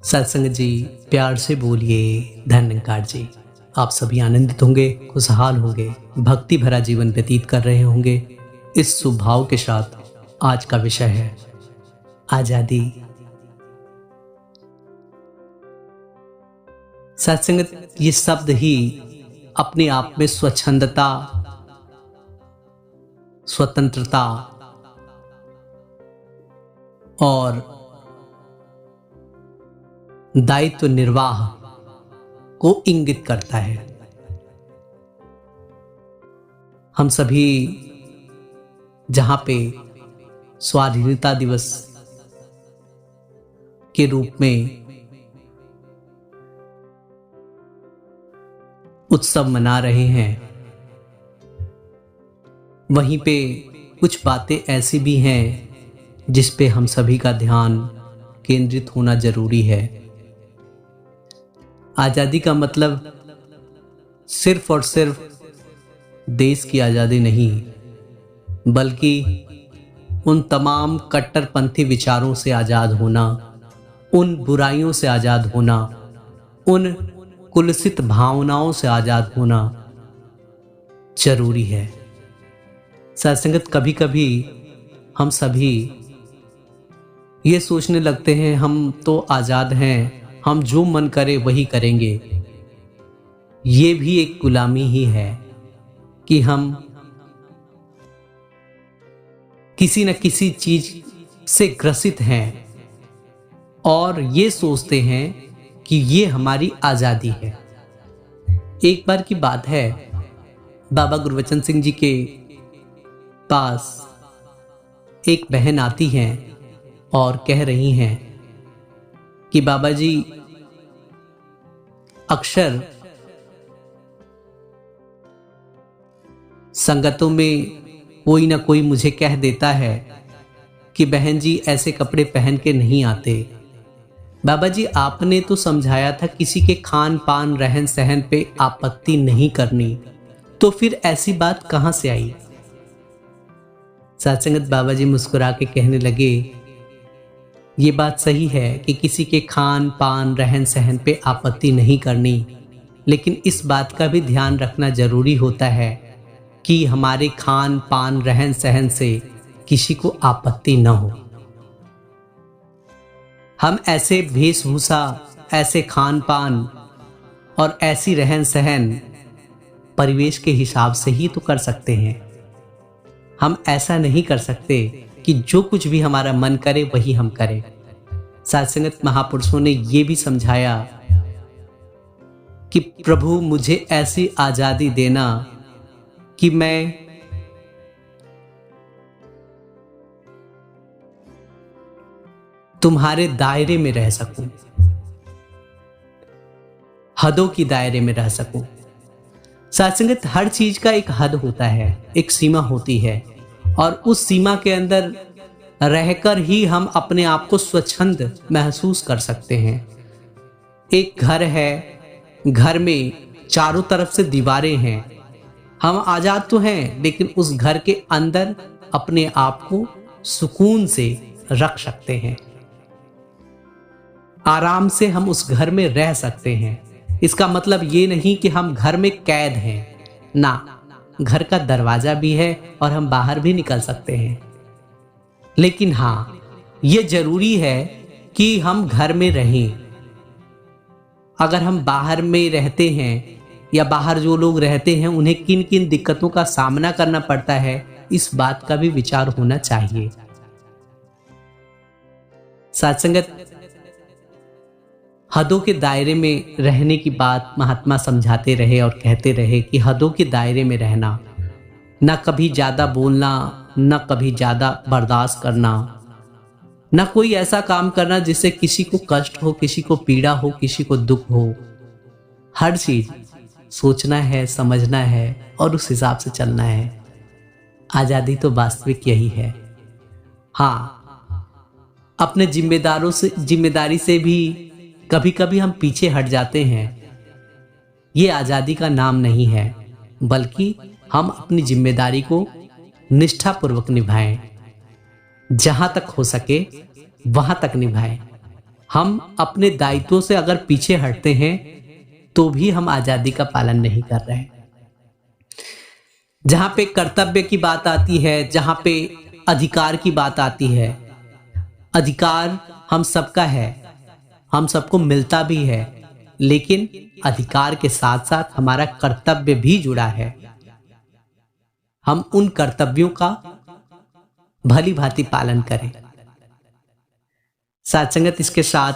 सत्संग जी, प्यार से बोलिए। धन्यकार जी। आप सभी आनंदित होंगे, खुशहाल होंगे, भक्ति भरा जीवन व्यतीत कर रहे होंगे। इस शुभ भाव के साथ आज का विषय है आजादी। सत्संग ये शब्द ही अपने आप में स्वच्छंदता, स्वतंत्रता और दायित्व निर्वाह को इंगित करता है। हम सभी जहां पे स्वाधीनता दिवस के रूप में उत्सव मना रहे हैं, वहीं पे कुछ बातें ऐसी भी हैं जिस पे हम सभी का ध्यान केंद्रित होना जरूरी है। आजादी का मतलब सिर्फ और सिर्फ देश की आजादी नहीं, बल्कि उन तमाम कट्टरपंथी विचारों से आजाद होना, उन बुराइयों से आजाद होना, उन कुलसित भावनाओं से आजाद होना जरूरी है। सत्संगत, कभी कभी हम सभी ये सोचने लगते हैं हम तो आजाद हैं, हम जो मन करे वही करेंगे। ये भी एक गुलामी ही है कि हम किसी न किसी चीज से ग्रसित हैं और ये सोचते हैं कि ये हमारी आजादी है। एक बार की बात है, बाबा गुरबचन सिंह जी के पास एक बहन आती हैं और कह रही हैं कि बाबा जी, अक्सर संगतों में कोई ना कोई मुझे कह देता है कि बहन जी ऐसे कपड़े पहन के नहीं आते। बाबा जी, आपने तो समझाया था किसी के खान पान रहन सहन पे आपत्ति नहीं करनी, तो फिर ऐसी बात कहां से आई? सत्संगत, बाबा जी मुस्कुरा के कहने लगे, ये बात सही है कि किसी के खान पान रहन सहन पे आपत्ति नहीं करनी, लेकिन इस बात का भी ध्यान रखना जरूरी होता है कि हमारे खान पान रहन सहन से किसी को आपत्ति न हो। हम ऐसे वेशभूषा, ऐसे खान पान और ऐसी रहन सहन परिवेश के हिसाब से ही तो कर सकते हैं। हम ऐसा नहीं कर सकते कि जो कुछ भी हमारा मन करे वही हम करें। सत्संगत, महापुरुषों ने यह भी समझाया कि प्रभु मुझे ऐसी आजादी देना कि मैं तुम्हारे दायरे में रह सकूं, हदों की दायरे में रह सकूं। सत्संगत, हर चीज का एक हद होता है, एक सीमा होती है, और उस सीमा के अंदर रहकर ही हम अपने आप को स्वच्छंद महसूस कर सकते हैं। एक घर है, घर में चारों तरफ से दीवारें हैं, हम आजाद तो हैं, लेकिन उस घर के अंदर अपने आप को सुकून से रख सकते हैं, आराम से हम उस घर में रह सकते हैं। इसका मतलब ये नहीं कि हम घर में कैद हैं, ना, घर का दरवाजा भी है और हम बाहर भी निकल सकते हैं। लेकिन हाँ, ये जरूरी है कि हम घर में रहें। अगर हम बाहर में रहते हैं या बाहर जो लोग रहते हैं उन्हें किन किन दिक्कतों का सामना करना पड़ता है, इस बात का भी विचार होना चाहिए। सत्संगत, हदों के दायरे में रहने की बात महात्मा समझाते रहे और कहते रहे कि हदों के दायरे में रहना, न कभी ज्यादा बोलना, न कभी ज्यादा बर्दाश्त करना, न कोई ऐसा काम करना जिससे किसी को कष्ट हो, किसी को पीड़ा हो, किसी को दुख हो। हर चीज सोचना है, समझना है और उस हिसाब से चलना है। आजादी तो वास्तविक यही है। हाँ, अपने जिम्मेदारी से भी कभी कभी हम पीछे हट जाते हैं। ये आजादी का नाम नहीं है, बल्कि हम अपनी जिम्मेदारी को निष्ठापूर्वक निभाएं, जहां तक हो सके वहां तक निभाएं। हम अपने दायित्वों से अगर पीछे हटते हैं तो भी हम आजादी का पालन नहीं कर रहे हैं। जहां पे कर्तव्य की बात आती है, जहां पे अधिकार की बात आती है, अधिकार हम सबका है, हम सबको मिलता भी है, लेकिन अधिकार के साथ साथ हमारा कर्तव्य भी जुड़ा है। हम उन कर्तव्यों का भली भांति पालन करें। सात्संगत इसके साथ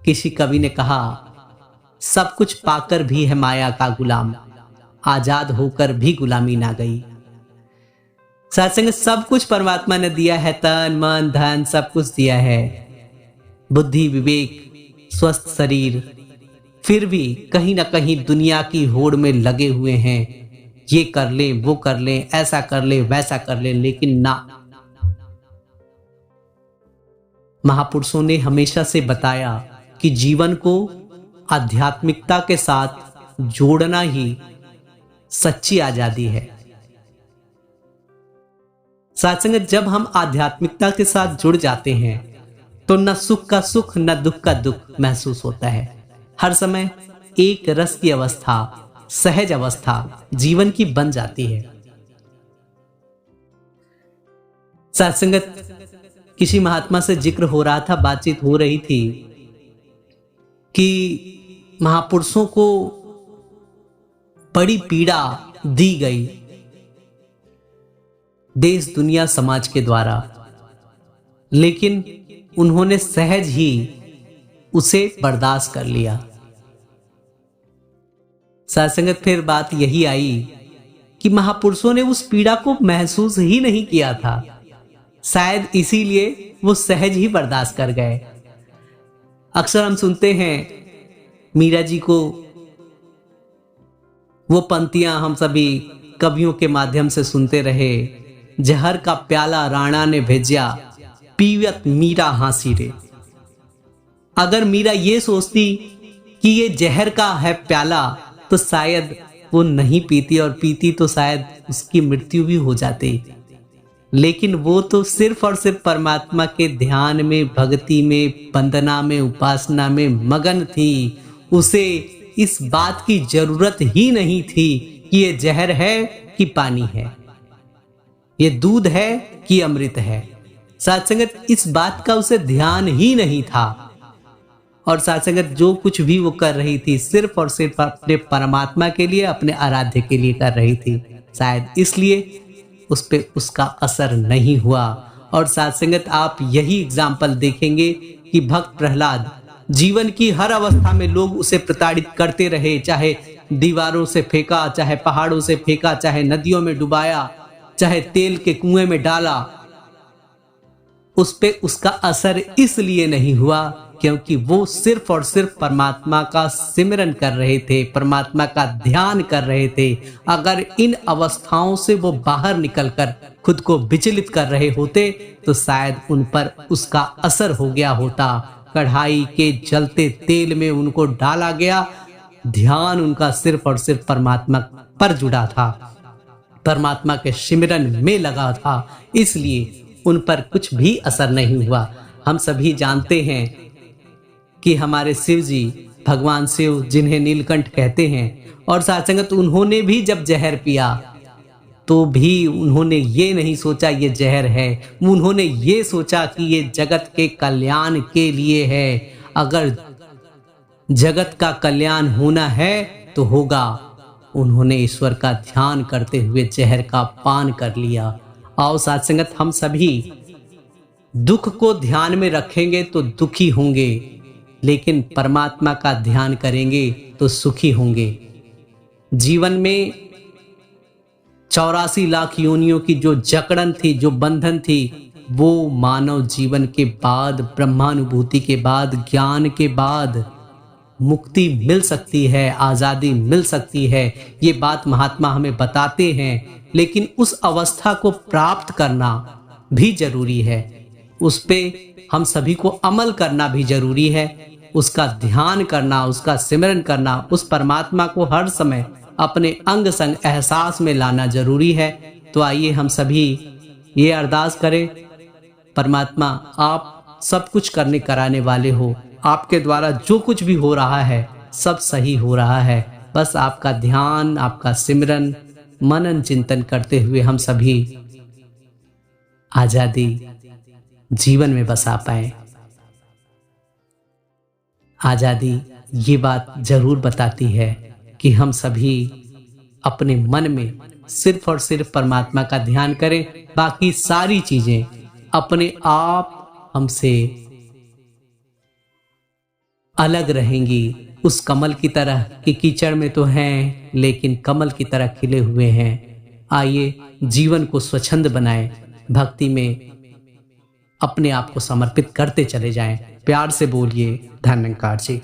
किसी कवि ने कहा, सब कुछ पाकर भी है माया का गुलाम, आजाद होकर भी गुलामी ना गई। सात्संगत सब कुछ परमात्मा ने दिया है, तन मन धन सब कुछ दिया है, बुद्धि विवेक स्वस्थ शरीर, फिर भी कहीं ना कहीं दुनिया की होड़ में लगे हुए हैं। ये कर ले वो कर ले, ऐसा कर ले वैसा कर ले, लेकिन ना, महापुरुषों ने हमेशा से बताया कि जीवन को आध्यात्मिकता के साथ जोड़ना ही सच्ची आजादी है। सात्संगत जब हम आध्यात्मिकता के साथ जुड़ जाते हैं तो न सुख का सुख न दुख का दुख महसूस होता है। हर समय एक रस की अवस्था, सहज अवस्था जीवन की बन जाती है। सात्संगत किसी महात्मा से जिक्र हो रहा था, बातचीत हो रही थी कि महापुरुषों को बड़ी पीड़ा दी गई देश दुनिया समाज के द्वारा, लेकिन उन्होंने सहज ही उसे बर्दाश्त कर लिया। सात्संगत फिर बात यही आई कि महापुरुषों ने उस पीड़ा को महसूस ही नहीं किया था, शायद इसीलिए वो सहज ही बर्दाश्त कर गए। अक्सर हम सुनते हैं मीरा जी को, वो पंक्तियां हम सभी कवियों के माध्यम से सुनते रहे, जहर का प्याला राणा ने भेजा, पीवत मीरा हांसी रे। अगर मीरा ये सोचती कि ये जहर का है प्याला तो शायद वो नहीं पीती, और पीती तो शायद उसकी मृत्यु भी हो जाती। लेकिन वो तो सिर्फ और सिर्फ परमात्मा के ध्यान में, भक्ति में, वंदना में, उपासना में मगन थी। उसे इस बात की जरूरत ही नहीं थी कि ये जहर है कि पानी है, ये दूध है कि अमृत है। सात्संगत इस बात का उसे ध्यान ही नहीं था, और सात्संगत जो कुछ भी वो कर रही थी सिर्फ और सिर्फ अपने परमात्मा के लिए, अपने आराध्य के लिए कर रही थी। शायद इसलिए उस पे उसका असर नहीं हुआ। और सात्संगत आप यही एग्जाम्पल देखेंगे कि भक्त प्रहलाद, जीवन की हर अवस्था में लोग उसे प्रताड़ित करते रहे, चाहे दीवारों से फेंका, चाहे पहाड़ों से फेंका, चाहे नदियों में डुबाया, चाहे तेल के कुएं में डाला, उस पे उसका असर इसलिए नहीं हुआ क्योंकि वो सिर्फ और सिर्फ परमात्मा का सिमरन कर रहे थे, परमात्मा का ध्यान कर रहे थे। अगर इन अवस्थाओं से वो बाहर निकलकर खुद को विचलित कर रहे होते तो शायद उन पर उसका असर हो गया होता। कढ़ाई के जलते तेल में उनको डाला गया, ध्यान उनका सिर्फ और सिर्फ परमात्मा पर जुड़ा था, परमात्मा के सिमरन में लगा था, इसलिए उन पर कुछ भी असर नहीं हुआ। हम सभी जानते हैं कि हमारे शिव जी, भगवान शिव जिन्हें नीलकंठ कहते हैं, और सात्संगत उन्होंने भी जब जहर पिया तो भी उन्होंने ये नहीं सोचा ये जहर है, उन्होंने ये सोचा कि ये जगत के कल्याण के लिए है। अगर जगत का कल्याण होना है तो होगा। उन्होंने ईश्वर का ध्यान करते हुए जहर का पान कर लिया। आओ सात्संगत हम सभी दुख को ध्यान में रखेंगे तो दुखी होंगे, लेकिन परमात्मा का ध्यान करेंगे तो सुखी होंगे। जीवन में 84 लाख योनियों की जो जकड़न थी, जो बंधन थी, वो मानव जीवन के बाद, ब्रह्मानुभूति के बाद, ज्ञान के बाद मुक्ति मिल सकती है, आजादी मिल सकती है। ये बात महात्मा हमें बताते हैं, लेकिन उस अवस्था को प्राप्त करना भी जरूरी है, उस पे हम सभी को अमल करना भी जरूरी है, उसका ध्यान करना, उसका सिमरन करना, उस परमात्मा को हर समय अपने अंग संग एहसास में लाना जरूरी है। तो आइए हम सभी ये अरदास करें, परमात्मा आप सब कुछ करने कराने वाले हो। आपके द्वारा जो कुछ भी हो रहा है सब सही हो रहा है। बस आपका ध्यान, आपका सिमरन, मनन चिंतन करते हुए हम सभी आजादी जीवन में बसा पाए। आजादी ये बात जरूर बताती है कि हम सभी अपने मन में सिर्फ और सिर्फ परमात्मा का ध्यान करें। बाकी सारी चीजें अपने आप हमसे अलग रहेंगी। उस कमल की तरह कि कीचड़ में तो हैं लेकिन कमल की तरह खिले हुए हैं। आइए जीवन को स्वच्छंद बनाएं, भक्ति में अपने आप को समर्पित करते चले जाएं। प्यार से बोलिए धन्यकार जी।